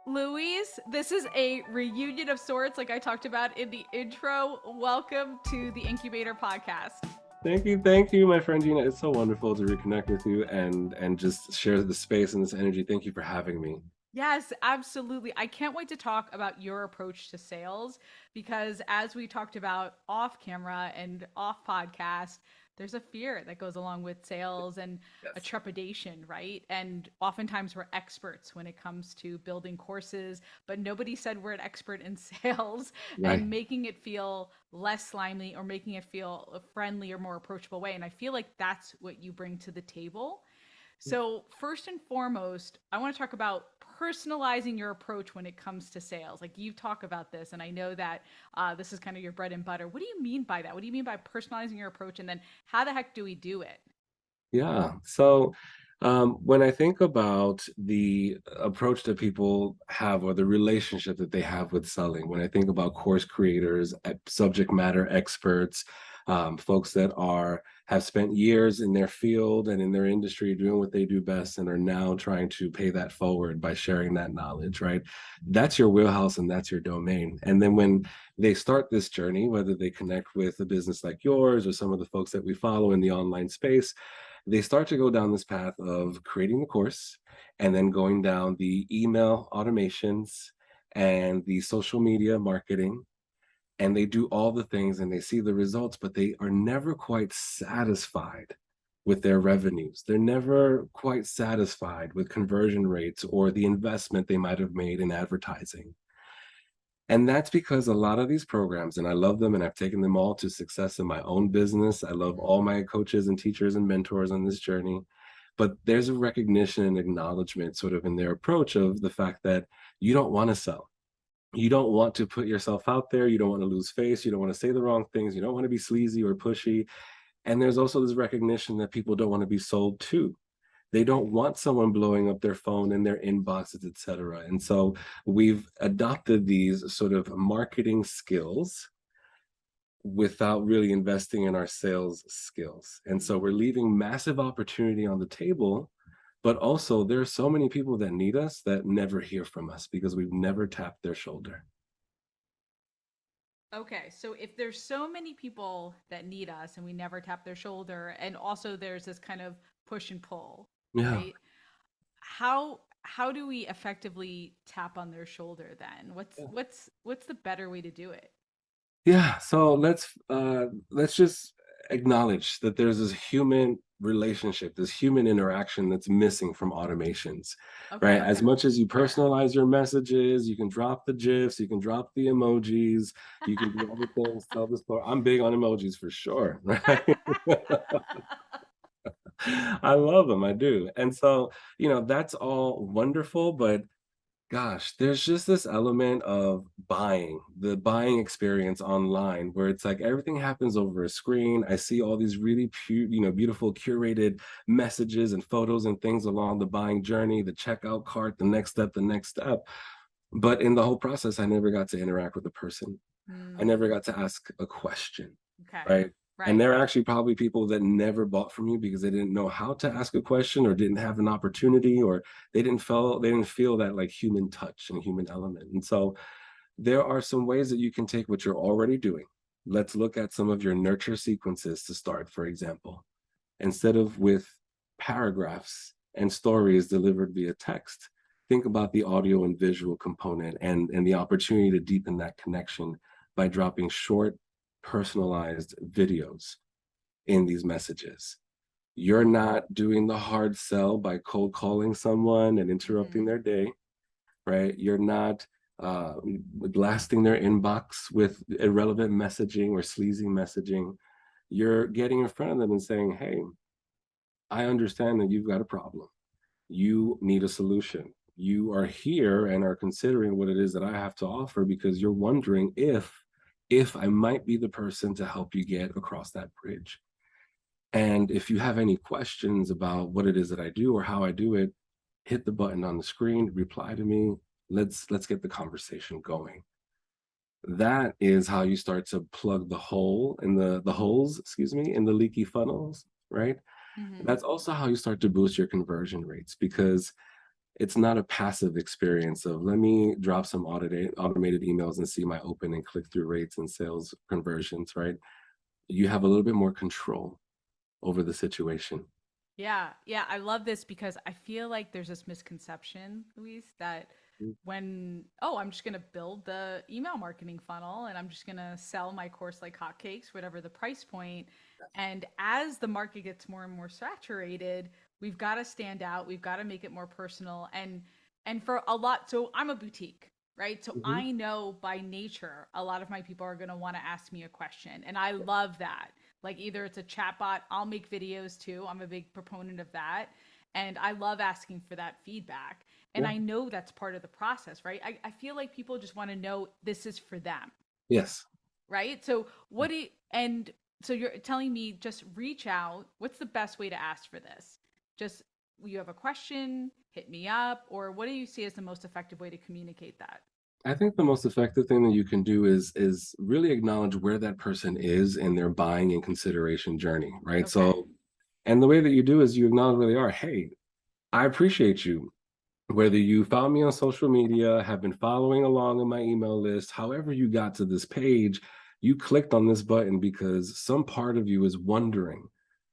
Louise, this is a reunion of sorts, like I talked about in the intro. Welcome to the Incubator Podcast. Thank you, my friend Gina. It's so wonderful to reconnect with you and just share the space and this energy. Thank you for having me. Yes, absolutely. I can't wait to talk about your approach to sales because, as we talked about off camera and off podcast, there's a fear that goes along with sales and a Yes. trepidation, right? And oftentimes we're experts when it comes to building courses, but nobody said we're an expert in sales Right. and making it feel less slimy or making it feel a friendly or more approachable way. And I feel like that's what you bring to the table. So, first and foremost, I want to talk about personalizing your approach when it comes to sales. Like you talk about this, and I know that this is kind of your bread and butter. What do you mean by that? What do you mean by personalizing your approach? And then how the heck do we do it? Yeah. When I think about the approach that people have or the relationship that they have with selling, when I think about course creators, subject matter experts, folks that have spent years in their field and in their industry doing what they do best and are now trying to pay that forward by sharing that knowledge, right? That's your wheelhouse and that's your domain. And then when they start this journey, whether they connect with a business like yours or some of the folks that we follow in the online space, they start to go down this path of creating the course and then going down the email automations and the social media marketing. And they do all the things and they see the results, but they are never quite satisfied with their revenues. They're never quite satisfied with conversion rates or the investment they might have made in advertising. And that's because a lot of these programs, and I love them and I've taken them all to success in my own business. I love all Mm. my coaches and teachers and mentors on this journey. But there's a recognition and acknowledgement sort of in their approach of the fact that you don't want to sell. You don't want to put yourself out there. You don't want to lose face. You don't want to say the wrong things. You don't want to be sleazy or pushy. And there's also this recognition that people don't want to be sold to. They don't want someone blowing up their phone in their inboxes, et cetera. And so we've adopted these sort of marketing skills without really investing in our sales skills. And so we're leaving massive opportunity on the table, but also there are so many people that need us that never hear from us because we've never tapped their shoulder. Okay, so if there's so many people that need us and we never tap their shoulder, and also there's this kind of push and pull, Yeah. right? How do we effectively tap on their shoulder then? What's the better way to do it? Yeah, so let's just acknowledge that there's this human relationship, this human interaction that's missing from automations, right? Okay. As much as you Sure. personalize your messages, you can drop the GIFs, you can drop the emojis, you can do all the things, tell the story. I'm big on emojis for sure, right? I love them, I do. And so, that's all wonderful, but gosh, there's just this element of the buying experience online where it's like everything happens over a screen. I see all these really beautiful curated messages and photos and things along the buying journey, the checkout cart, the next step, the next step. But in the whole process, I never got to interact with the person. I Hmm. never got to ask a question, Okay. right? And Right. there are actually probably people that never bought from you because they didn't know how to ask a question or didn't have an opportunity or they didn't feel that like human touch and human element. And so there are some ways that you can take what you're already doing. Let's look at some of your nurture sequences to start, for example. Instead of with paragraphs and stories delivered via text, think about the audio and visual component and the opportunity to deepen that connection by dropping short, personalized videos in these messages. You're not doing the hard sell by cold calling someone and interrupting Hmm. their day, right? You're not blasting their inbox with irrelevant messaging or sleazy messaging. You're getting in front of them and saying, hey, I understand that you've got a problem. You need a solution. You are here and are considering what it is that I have to offer because you're wondering if I might be the person to help you get across that bridge. And if you have any questions about what it is that I do or how I do it, hit the button on the screen, reply to me. Let's get the conversation going. That is how you start to plug the holes, excuse me, in the leaky funnels, right? Hmm. That's also how you start to boost your conversion rates because it's not a passive experience of let me drop some automated emails and see my open and click through rates and sales conversions, right? You have a little bit more control over the situation. Yeah, yeah, I love this because I feel like there's this misconception, Luis, that oh, I'm just going to build the email marketing funnel and I'm just going to sell my course like hotcakes, whatever the price point. And as the market gets more and more saturated, we've got to stand out. We've got to make it more personal. And for a lot, so I'm a boutique, right? So Mhm. I know by nature, a lot of my people are going to want to ask me a question. And I love that. Like either it's a chatbot, I'll make videos too. I'm a big proponent of that. And I love asking for that feedback. And Yeah. I know that's part of the process, right? I feel like people just want to know this is for them, Yes. right? So what do you, and so you're telling me just reach out. What's the best way to ask for this? Just you have a question, hit me up, or what do you see as the most effective way to communicate that? I think the most effective thing that you can do is really acknowledge where that person is in their buying and consideration journey, right? Okay. So, and the way that you do is you acknowledge where they are. Hey, I appreciate you. Whether you found me on social media, have been following along in my email list, however you got to this page, you clicked on this button because some part of you is wondering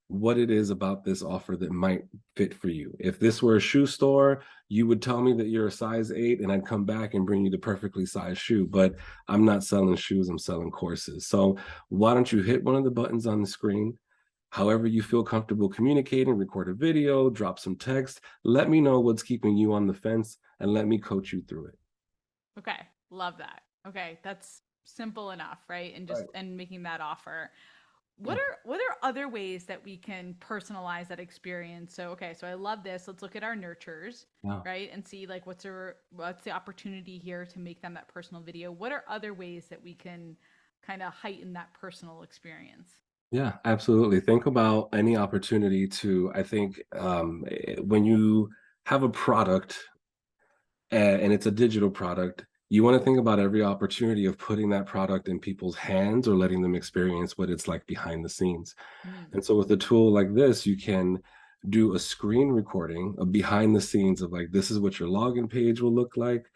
what it is about this offer that might fit for you. If this were a shoe store, you would tell me that you're a size 8 and I'd come back and bring you the perfectly sized shoe, but I'm not selling shoes, I'm selling courses. So why don't you hit one of the buttons on the screen? However you feel comfortable communicating, record a video, drop some text, let me know what's keeping you on the fence and let me coach you through it. Okay. Love that. Okay. That's simple enough, right? And just Right. and making that offer. Yeah. What are other ways that we can personalize that experience? So okay, so I love this. Let's look at our nurtures, Yeah. right? And see like what's the opportunity here to make them that personal video. What are other ways that we can kind of heighten that personal experience? Yeah, absolutely. Think about any opportunity to, I think, when you have a product and it's a digital product, you want to think about every opportunity of putting that product in people's hands or letting them experience what it's like behind the scenes. Mm. And so with a tool like this, you can do a screen recording of behind the scenes of like, this is what your login page will look like.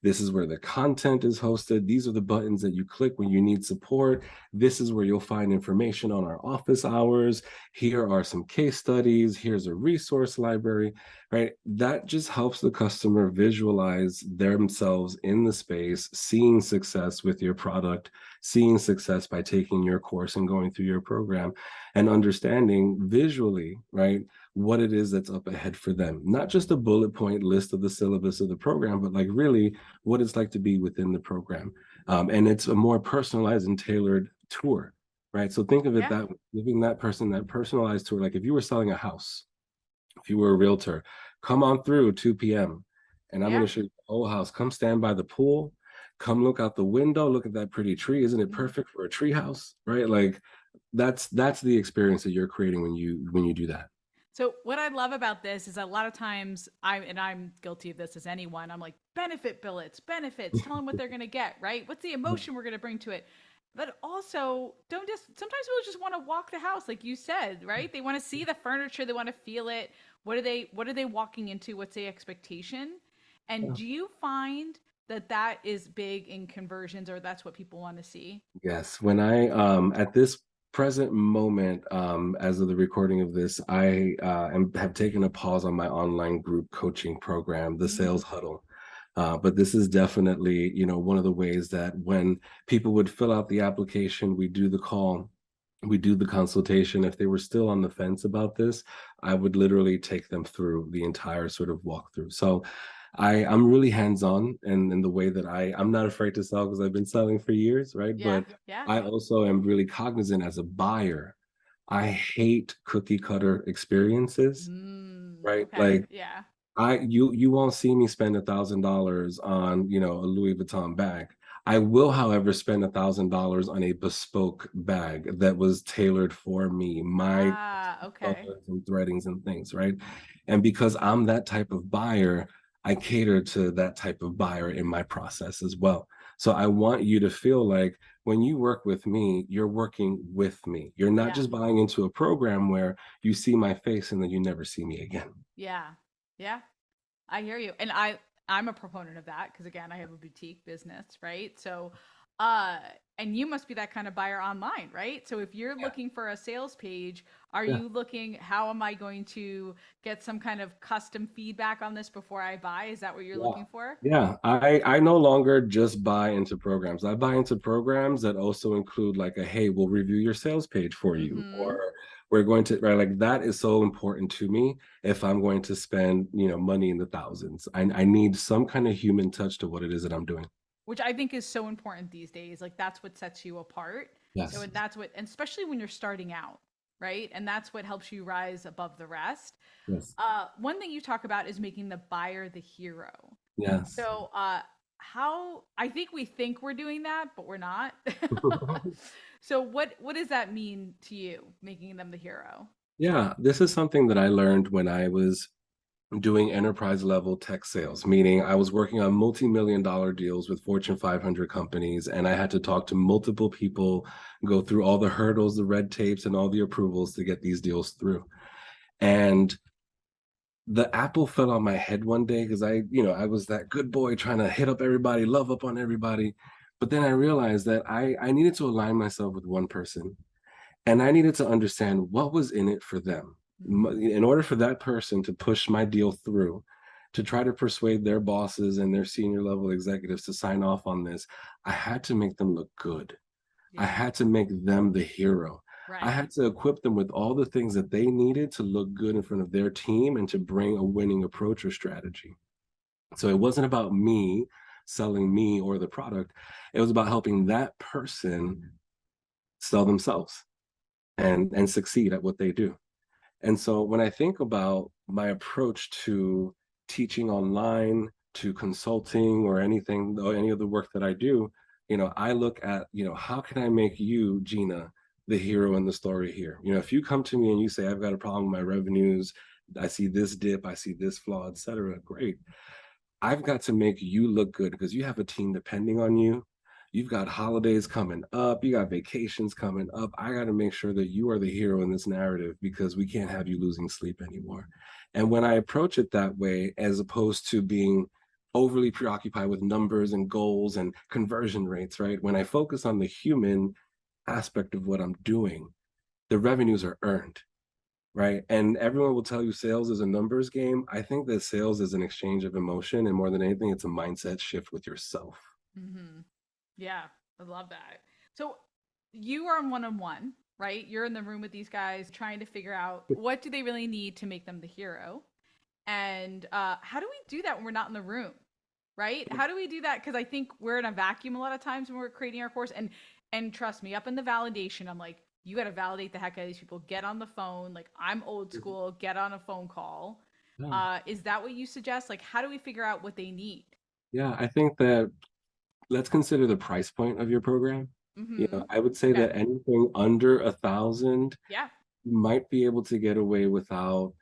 This is where the content is hosted. These are the buttons that you click when you need support. This is where you'll find information on our office hours. Here are some case studies. Here's a resource library, right? That just helps the customer visualize themselves in the space, seeing success with your product, seeing success by taking your course and going through your program and understanding visually, right, what it is that's up ahead for them. Not just a bullet point list of the syllabus of the program, but like really what it's like to be within the program. And it's a more personalized and tailored tour, right? So think of it Yeah. that way, giving that person that personalized tour. Like if you were selling a house, if you were a realtor, come on through 2 p.m. and I'm going Yeah. to show you the whole house. Come stand by the pool. Come look out the window. Look at that pretty tree. Isn't it Mhm. perfect for a tree house? Right? Like that's the experience that you're creating when you do that. So what I love about this is a lot of times I'm guilty of this as anyone. I'm like benefit billets, benefits, tell them what they're going to get, right? What's the emotion we're going to bring to it? But also don't just sometimes people just want to walk the house like you said, right? They want to see the furniture, they want to feel it. What are they walking into? What's the expectation? And Yeah. do you find that that is big in conversions or that's what people want to see? Yes, when I at this present moment, as of the recording of this, have taken a pause on my online group coaching program, the Sales Mm. Huddle. But this is definitely, one of the ways that when people would fill out the application, we do the call, we do the consultation. If they were still on the fence about this, I would literally take them through the entire sort of walkthrough. So I'm really hands-on in the way that I'm not afraid to sell because I've been selling for years, right? Yeah. But Yeah. I also am really cognizant as a buyer. I hate cookie cutter experiences, right? Okay. Like Yeah. you won't see me spend $1,000 on, a Louis Vuitton bag. I will, however, spend $1,000 on a bespoke bag that was tailored for me, my Ah, okay. colors and threadings and things, right? And because I'm that type of buyer, I cater to that type of buyer in my process as well. So I want you to feel like when you work with me, you're working with me. You're not Yeah. just buying into a program where you see my face and then you never see me again. Yeah. Yeah. I hear you. And I'm a proponent of that because again, I have a boutique business, right? So and you must be that kind of buyer online, right? So if you're Yeah. looking for a sales page, are Yeah. you looking how am I going to get some kind of custom feedback on this before I buy? Is that what you're Yeah. looking for? Yeah. I no longer just buy into programs. I buy into programs that also include like a, hey, we'll review your sales page for you, or Mhm. we're going to, right, like that is so important to me if I'm going to spend, money in the thousands. I need some kind of human touch to what it is that I'm doing. Which I think is so important these days. Like that's what sets you apart. So Yes. and that's what and especially when you're starting out, right? And that's what helps you rise above the rest. Yes. One thing you talk about is making the buyer the hero. Yes. So, how I think we're doing that, but we're not. So, what does that mean to you, making them the hero? Yeah, this is something that I learned when I was doing enterprise level tech sales, meaning I was working on multi-million dollar deals with Fortune 500 companies, and I had to talk to multiple people, go through all the hurdles, the red tapes, and all the approvals to get these deals through. And the apple fell on my head one day because I was that good boy trying to hit up everybody, love up on everybody. But then I realized that I needed to align myself with one person, and I needed to understand what was in it for them. Mhm. In order for that person to push my deal through, to try to persuade their bosses and their senior level executives to sign off on this, I had to make them look good. I Yeah. had to make them the hero. I Right. had to equip them with all the things that they needed to look good in front of their team and to bring a winning approach or strategy. So it wasn't about me selling me or the product. It was about helping that person sell themselves and succeed at what they do. And so when I think about my approach to teaching online, to consulting or anything or any of the work that I do, I look at, how can I make you, Gina, the hero in the story here? If you come to me and you say, I've got a problem with my revenues, I see this dip, I see this flaw, et cetera. Great. I've got to make you look good because you have a team depending on you. You've got holidays coming up, you got vacations coming up. I got to make sure that you are the hero in this narrative because we can't have you losing sleep anymore. And when I approach it that way, as opposed to being overly preoccupied with numbers and goals and conversion rates, right? When I focus on the human aspect of what I'm doing, the revenues are earned. Right. And everyone will tell you sales is a numbers game. I think that sales is an exchange of emotion. And more than anything, it's a mindset shift with yourself. Mhm. Yeah, I love that. So, you are on one-on-one, right? You're in the room with these guys trying to figure out what do they really need to make them the hero, and how do we do that when we're not in the room, right? How do we do that? Because I think we're in a vacuum a lot of times when we're creating our course, and trust me, up in the validation, I'm like, you got to validate the heck out of these people. Get on the phone. Like I'm old school. Get on a phone call. Yeah. Is that what you suggest? Like, how do we figure out what they need? Yeah. I think that let's consider the price point of your program. Mm-hmm. I would say Okay. that anything under 1,000, Yeah. you might be able to get away without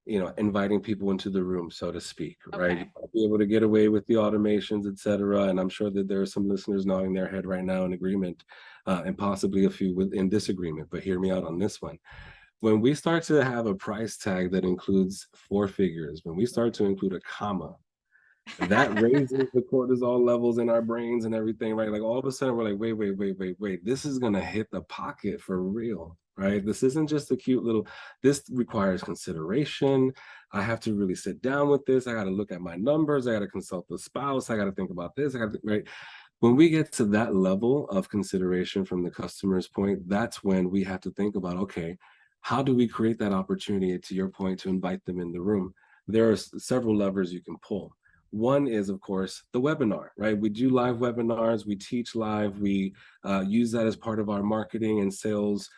inviting people into the room, so to speak, right? You Okay. might be able to get away with the automations, et cetera. And I'm sure that there are some listeners nodding their head right now in agreement, and possibly a few in disagreement, but hear me out on this one. When we start to have a price tag that includes four figures, when we start to include a comma, that raises the cortisol levels in our brains and everything, right? Like all of a sudden we're like, wait, wait, wait, wait, wait. This is gonna hit the pocket for real, right? This isn't just a cute little, this requires consideration. I have to really sit down with this. I gotta look at my numbers, I gotta consult the spouse, I gotta think about this, I gotta, right? When we get to that level of consideration from the customer's point, that's when we have to think about, okay, how do we create that opportunity, to your point, to invite them in the room? There are several levers you can pull. One is, of course, the webinar, right? We do live webinars, we teach live, we use that as part of our marketing and sales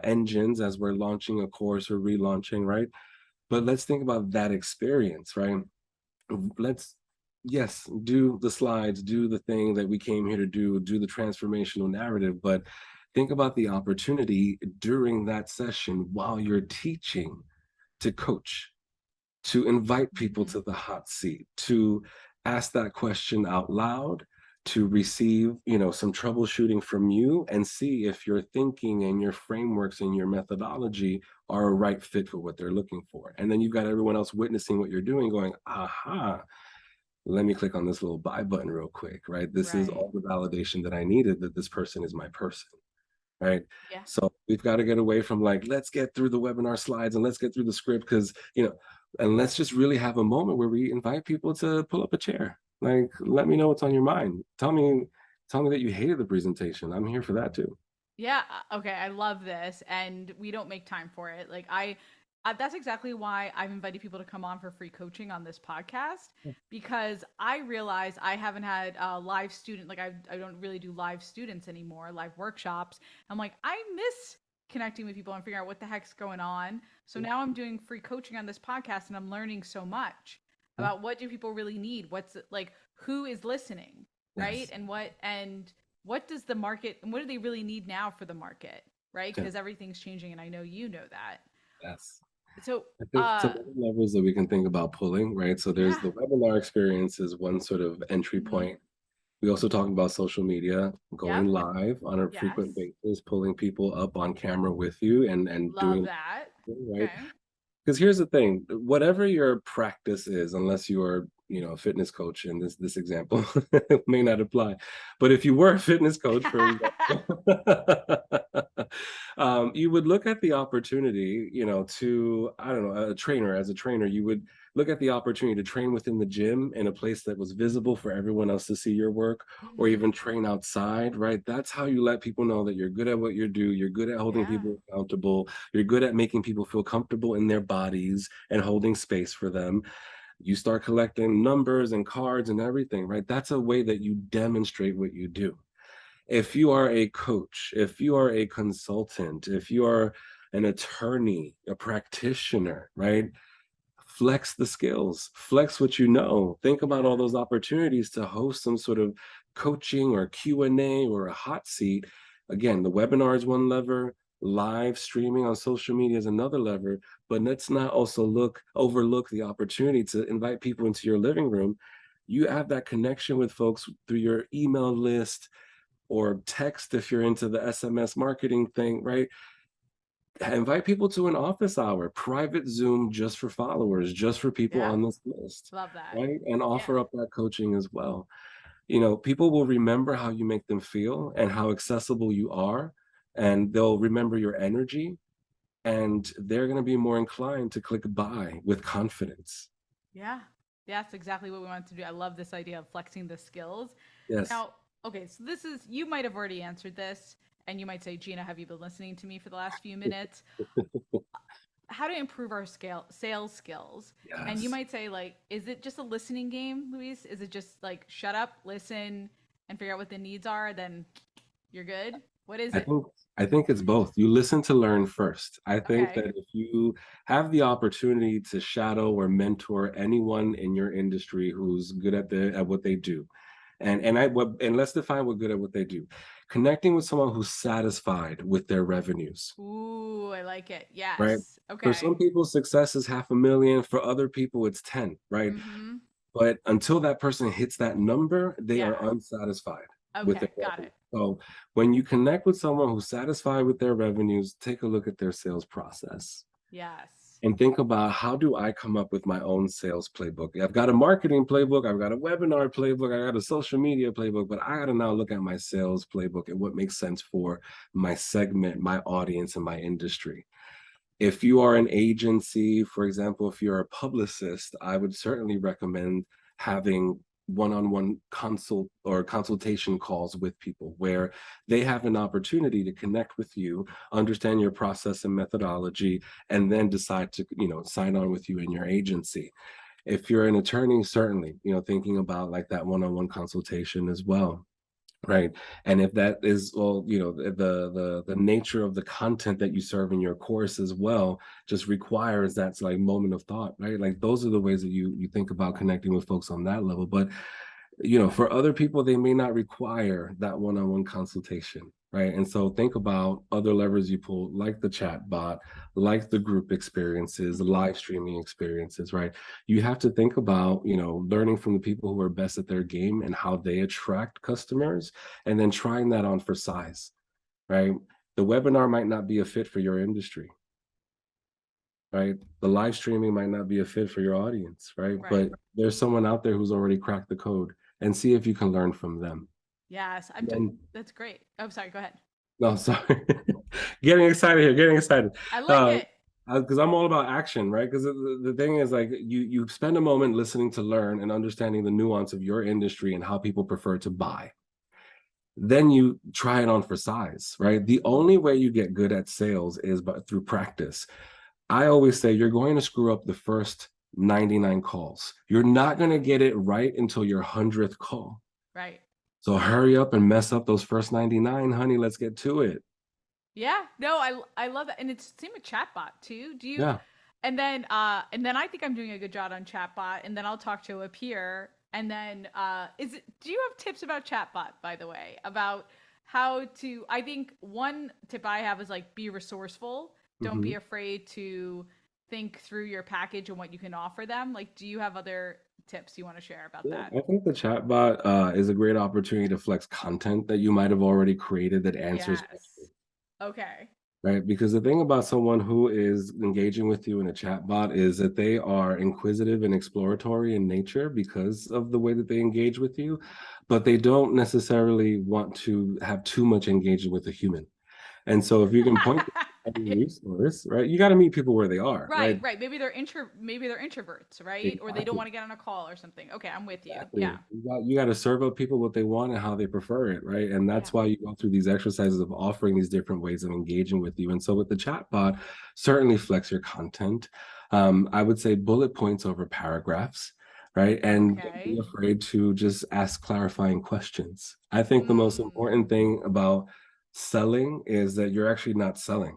engines as we're launching a course or relaunching, right? But let's think about that experience, right? Let's, yes, do the slides, do the thing that we came here to do the transformational narrative, but think about the opportunity during that session while you're teaching to coach, to invite people Mm-hmm. to the hot seat, to ask that question out loud, to receive, some troubleshooting from you and see if your thinking and your frameworks and your methodology are a right fit for what they're looking for. And then you've got everyone else witnessing what you're doing going, aha, let me click on this little buy button real quick, right? This is Right. all the validation that I needed that this person is my person, right? Yeah. So we've got to get away from like, let's get through the webinar slides and let's get through the script because, you know, and let's just really have a moment where we invite people to pull up a chair. Like, let me know what's on your mind. Tell me that you hated the presentation. I'm here for that too. Yeah, okay, I love this, and we don't make time for it. Like that's exactly why I've invited people to come on for free coaching on this podcast, because I realize I haven't had a live student, like I don't really do live students anymore, live workshops. I'm like, I miss connecting with people and figuring out what the heck's going on. So now I'm doing free coaching on this podcast, and I'm learning so much about what do people really need, what's like, who is listening, right? Yes. And what does the market and what do they really need now for the market, right? Yeah. Because everything's changing, and I know you know that. Yes. So I think some other levels that we can think about pulling, right? So there's yeah. the webinar experience is one sort of entry Hmm. point. We also talk about social media, going Yep. live on a frequent Yes. basis, pulling people up on camera with you and Love doing, that. right? Okay. Because here's the thing, whatever your practice is, unless you are, you know, a fitness coach, and this example may not apply, but if you were a fitness coach, for example, you would look at the opportunity, you know, to, I don't know, a trainer, as a trainer, you would look at the opportunity to train within the gym in a place that was visible for everyone else to see your work, or Hmm. even train outside, right? That's how you let people know that you're good at what you do, you're good at holding Yeah. people accountable, you're good at making people feel comfortable in their bodies and holding space for them. You start collecting numbers and cards and everything, right? That's a way that you demonstrate what you do. If you are a coach, if you are a consultant, if you are an attorney, a practitioner, right? Flex the skills, flex what you know. Think about all Yeah. those opportunities to host some sort of coaching or Q&A or a hot seat. Again, the webinar is one lever, live streaming on social media is another lever, but let's not also overlook the opportunity to invite people into your living room. You have that connection with folks through your email list or text if you're into the SMS marketing thing, right? Invite people to an office hour, private Zoom just for followers, just for people Yeah. on this list, Love that. right? And Yeah. offer up that coaching as well. You know, people will remember how you make them feel and how accessible you are, and they'll remember your energy, and they're going to be more inclined to click buy with confidence. Yeah. That's exactly what we want to do. I love this idea of flexing the skills. Yes. Now, okay, so this is, you might have already answered this, and you might say, Gina, have you been listening to me for the last few minutes? How to improve our sales skills. And you Yes. might say, like, is it just a listening game, Luis? Is it just like shut up, listen, and figure out what the needs are, then you're good? What is I it? think I think it's both. You listen to learn first. I think Okay. that if you have the opportunity to shadow or mentor anyone in your industry who's good at what they do, and let's define what good at what they do. Connecting with someone who's satisfied with their revenues, Ooh, I like it. right? Yes. For Okay. some people, success is 500,000. For other people, it's 10, right? Mm-hmm. But until that person hits that number, they are Yeah. unsatisfied with their Okay. Got revenue. it. So when you connect with someone who's satisfied with their revenues, take a look at their sales process Yes. and think about, how do I come up with my own sales playbook? I've got a marketing playbook, I've got a webinar playbook, I got a social media playbook, but I got to now look at my sales playbook and what makes sense for my segment, my audience, and my industry. If you are an agency, for example, if you're a publicist, I would certainly recommend having one-on-one consultation calls with people where they have an opportunity to connect with you, understand your process and methodology, and then decide to, you know, sign on with you in your agency. If you're an attorney, certainly, you know, thinking about like that one-on-one consultation as well. Right. And if that is, well, you know, the nature of the content that you serve in your course as well just requires that like moment of thought, right? Like those are the ways that you think about connecting with folks on that level. But you know, for other people, they may not require that one-on-one consultation, right? And so think about other levers you pull, like the chat bot, like the group experiences, the Mm-hmm. live streaming experiences, right? You have to think about, you know, learning from the people who are best at their game and how they attract customers, and then trying that on for size, right? The webinar might not be a fit for your industry, right? The live streaming might not be a fit for your audience, right? Right. But there's someone out there who's already cracked the code, and see if you can learn from them. Yes. And That's great. Oh, sorry. Go ahead. no, sorry. Getting excited here, getting excited. I like Uh, it. because I'm all about action, right? Because the thing is, like, you spend a moment listening to learn and understanding the nuance of your industry and how people prefer to buy. Then you try it on for size, right? The only way you get good at sales is through practice. I always say you're going to screw up the first 99 calls. You're not going to get it right until your 100th call. Right. So hurry up and mess up those first 99, honey. Let's get to it. Yeah. No, I love that. And it's same with chatbot too. Do you Yeah. and then I think I'm doing a good job on chatbot, and then I'll talk to a peer. And then do you have tips about chatbot, by the way? About how to I think one tip I have is like be resourceful. Don't be Mhm. afraid to think through your package and what you can offer them. Like, do you have other tips you want to share about Yeah, that? I think the chatbot is a great opportunity to flex content that you might have already created that answers questions, Yes. Okay. right? Because the thing about someone who is engaging with you in a chatbot is that they are inquisitive and exploratory in nature because of the way that they engage with you, but they don't necessarily want to have too much engagement with a human. And so if you can point them to any Yeah. resource, right, you got to meet people where they are, Right, right? right. Maybe they're introverts, right? Or they don't Exactly. want to get on a call or something. Okay, I'm with you. Yeah. Exactly. You got to serve up people what they want and how they prefer it, right? And Yeah. that's why you go through these exercises of offering these different ways of engaging with you. And so with the chatbot, certainly flex your content. I would say bullet points over paragraphs, right? And don't be Okay. afraid to just ask clarifying questions. I think the most important Mm. thing about selling is that you're actually not selling.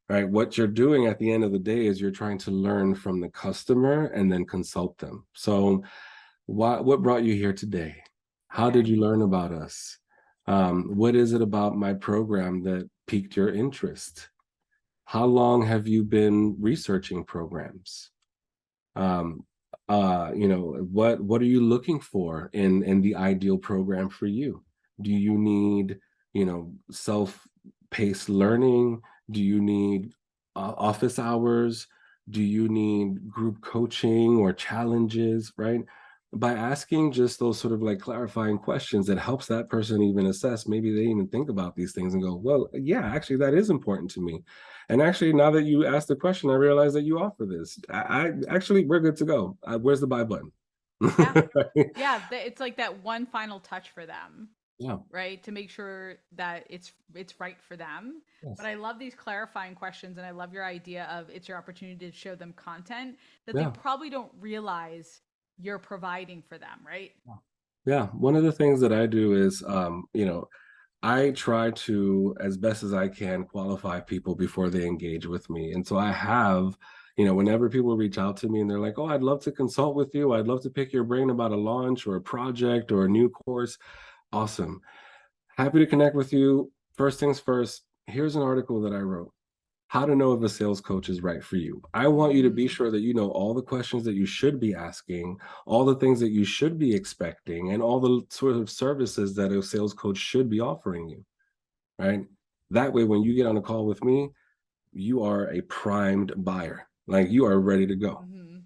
Right. What you're doing at the end of the day is you're trying to learn from the customer and then consult them. So, what brought you here today? How did Okay. you learn about us? What is it about my program that piqued your interest? How long have you been researching programs? Um, what are you looking for in the ideal program for you? Do you need, self-paced learning? Do you need office hours? Do you need group coaching or challenges, right? By asking just those sort of like clarifying questions, that helps that person even assess. Maybe they even think about these things and go, well, yeah, actually, that is important to me. And actually, now that you asked the question, I realize that you offer this. I actually, we're good to go. Where's the buy button? Yeah. Yeah, it's like that one final touch for them, Yeah. right? To make sure that it's right for them. But Yes. I love these clarifying questions, and I love your idea of it's your opportunity to show them content that they Yeah. probably don't realize you're providing for them, right? Yeah. One of the things that I do is, I try to, as best as I can, qualify people before they engage with me. And so I have, whenever people reach out to me and they're like, oh, I'd love to consult with you. I'd love to pick your brain about a launch or a project or a new course. Awesome. Happy to connect with you. First things first, here's an article that I wrote. How to know if a sales coach is right for you. I want you to be Mm, sure that you know all the questions that you should be asking, all the things that you should be expecting, and all the sort of services that a sales coach should be offering you, right? That way, when you get on a call with me, you are a primed buyer. Like you are ready to go. hmm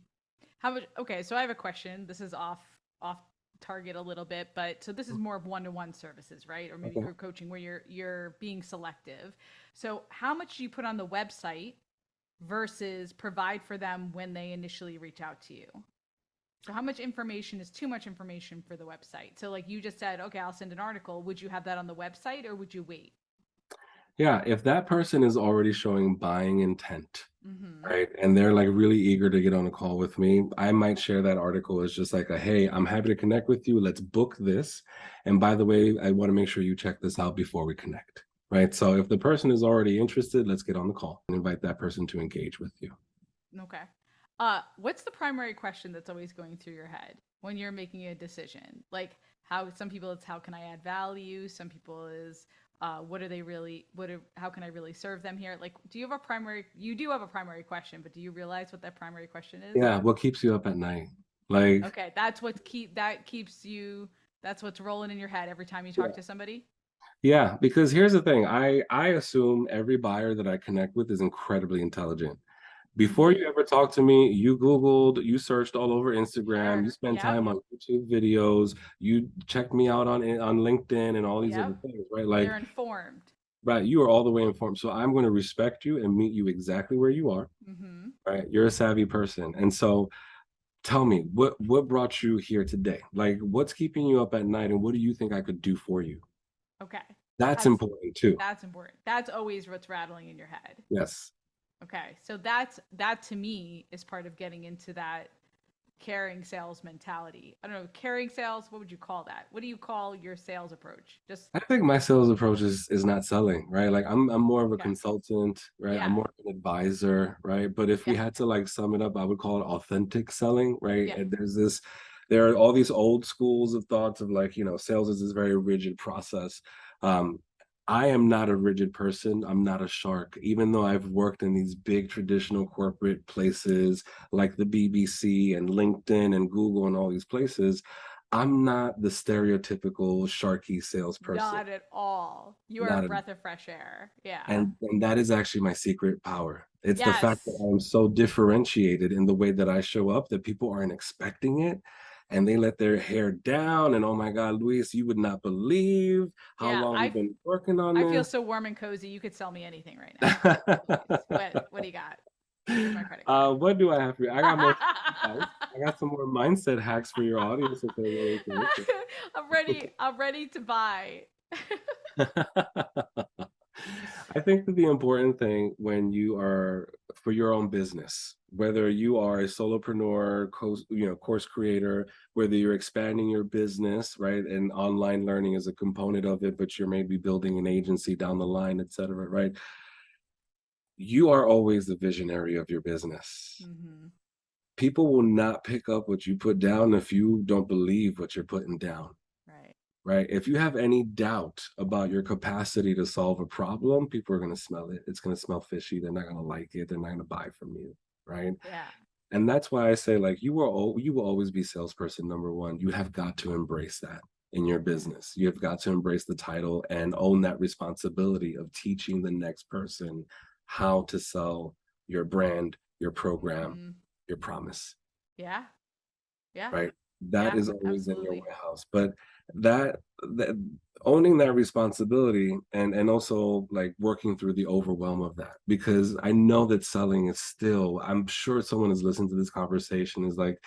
How much? Okay, so I have a question. This is off target a little bit, but so this is more of one-to-one services, right? Or maybe Okay. group coaching where you're being selective. So how much do you put on the website versus provide for them when they initially reach out to you? So how much information is too much information for the website? So like you just said, okay, I'll send an article. Would you have that on the website or would you wait? Yeah, if that person is already showing buying intent, Mm-hmm. right, and they're like really eager to get on a call with me, I might share that article as just like a, hey, I'm happy to connect with you. Let's book this. And by the way, I want to make sure you check this out before we connect. Right. So if the person is already interested, let's get on the call and invite that person to engage with you. Okay. What's the primary question that's always going through your head when you're making a decision? Like how some people it's how can I add value? Some people is what are they really how can I really serve them here? Like do you have a primary you do have a primary question, but do you realize what that primary question is? Yeah. What keeps you up at night? Like, Okay, that keeps you that's what's rolling in your head every time you talk yeah. to somebody? Yeah, because here's the thing. I assume every buyer that I connect with is incredibly intelligent. Before you ever talked to me, you Googled, you searched all over Instagram, you Sure. spent Yep. time on YouTube videos, you checked me out on LinkedIn and all these other Yep. things, right? Like, You're informed. right, you are all the way informed. So I'm going to respect you and meet you exactly where you are, Mm-hmm. right? You're a savvy person. And so tell me, what brought you here today? Like, what's keeping you up at night and what do you think I could do for you? Okay. That's That's important too. that's important. That's always what's rattling in your head. Yes. Okay. So that to me is part of getting into that caring sales mentality. I don't know, caring sales, what would you call that? What do you call your sales approach? Just I think my sales approach is not selling, right? Like I'm more of a okay. consultant, right? I'm Yeah. more of an advisor, right? But if we Yeah. had to like sum it up, I would call it authentic selling, right? Yeah. And there are all these old schools of thoughts of like, sales is this very rigid process. Um, I am not a rigid person. I'm not a shark, even though I've worked in these big traditional corporate places like the BBC and LinkedIn and Google and all these places. I'm not the stereotypical sharky salesperson. Not at all. You are a Not a, breath of fresh air. Yeah. and that is actually my secret power. It's the fact that Yes. I'm so differentiated in the way that I show up that people aren't expecting it and they let their hair down and oh my God, Luis, you would not believe how Yeah. long we've been working on I feel this. so warm and cozy. You could sell me anything right now. Please. What do you got? Here's my credit card. What do I have for you? I got more advice. I got some more mindset hacks for your audience if they're willing to I'm ready. I'm ready to buy. listen. I think that the important thing when you are for your own business, whether you are a solopreneur, course creator, whether you're expanding your business, right, and online learning is a component of it, but you're maybe building an agency down the line, et cetera, right? You are always the visionary of your business. Mm-hmm. People will not pick up what you put down if you don't believe what you're putting down. Right. Right? If you have any doubt about your capacity to solve a problem, people are going to smell it. It's going to smell fishy. They're not going to like it. They're not going to buy from you. Right? Yeah. And that's why I say, like, you will always be salesperson number one. You have got to embrace that in your business. You have got to embrace the title and own that responsibility of teaching the next person how to sell your brand, your program, Mm-hmm. your promise, Yeah. Yeah. right? That Yeah. is always in your Absolutely. warehouse. But that owning that responsibility and also like working through the overwhelm of that, because I know that selling is still, I'm sure someone is listening to this conversation is like,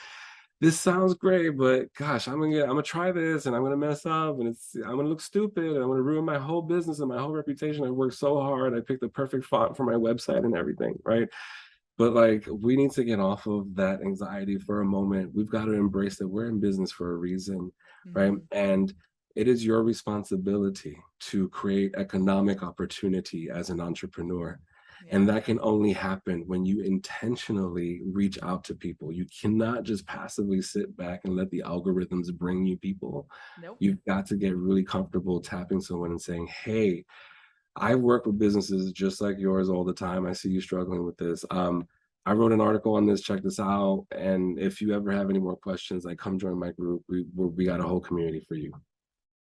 this sounds great, but gosh, I'm gonna try this and I'm gonna mess up and I'm gonna look stupid and I'm gonna ruin my whole business and my whole reputation. I worked so hard. I picked the perfect font for my website and everything, right? But like we need to get off of that anxiety for a moment. We've got to embrace that we're in business for a reason, right? Mm-hmm. And it is your responsibility to create economic opportunity as an entrepreneur. And Yeah. that can only happen when you intentionally reach out to people. You cannot just passively sit back and let the algorithms bring you people. Nope. You've got to get really comfortable tapping someone and saying, hey, I work with businesses just like yours all the time. I see you struggling with this. I wrote an article on this. Check this out. And if you ever have any more questions, like come join my group. We got a whole community for you,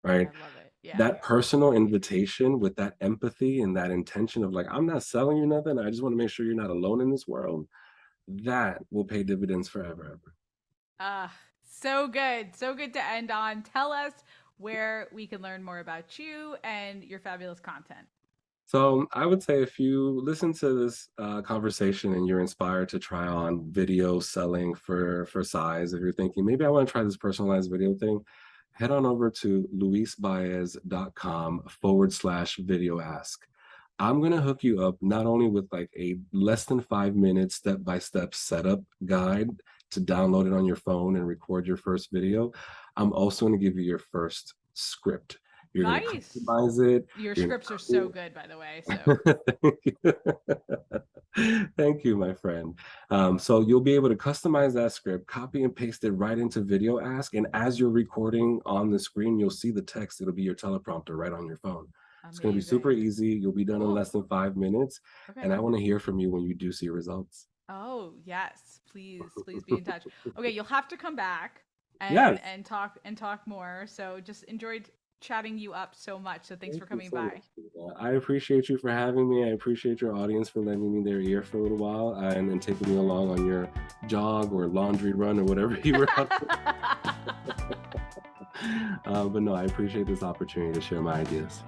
right? I love it. Yeah. That personal invitation with that empathy and that intention of like, I'm not selling you nothing. I just want to make sure you're not alone in this world. That will pay dividends forever, ever. So good. So good to end on. Tell us where we can learn more about you and your fabulous content. So I would say if you listen to this conversation and you're inspired to try on video selling for size, if you're thinking maybe I want to try this personalized video thing, head on over to luisbaez.com/video ask. I'm gonna hook you up not only with like a less than 5 minute step-by-step setup guide to download it on your phone and record your first video. I'm also gonna give you your first script. You're gonna Nice. customize it. Your You're scripts are gonna so good, by the way. So Thank you. Thank you, my friend. So you'll be able to customize that script, copy and paste it right into Video Ask. And as you're recording on the screen, you'll see the text. It'll be your teleprompter right on your phone. It's going to be super amazing. easy. You'll be done in Cool. less than 5 minutes. And Okay. I want to hear from you when you do see results. Oh, yes. Please be in touch. Okay, you'll have to come back Yes. and talk more. So just chatting you up so much. So thanks Thank for you coming so by. much, Tina. I appreciate you for having me. I appreciate your audience for lending me their ear for a little while and taking me along on your jog or laundry run or whatever you were up to. But no, I appreciate this opportunity to share my ideas.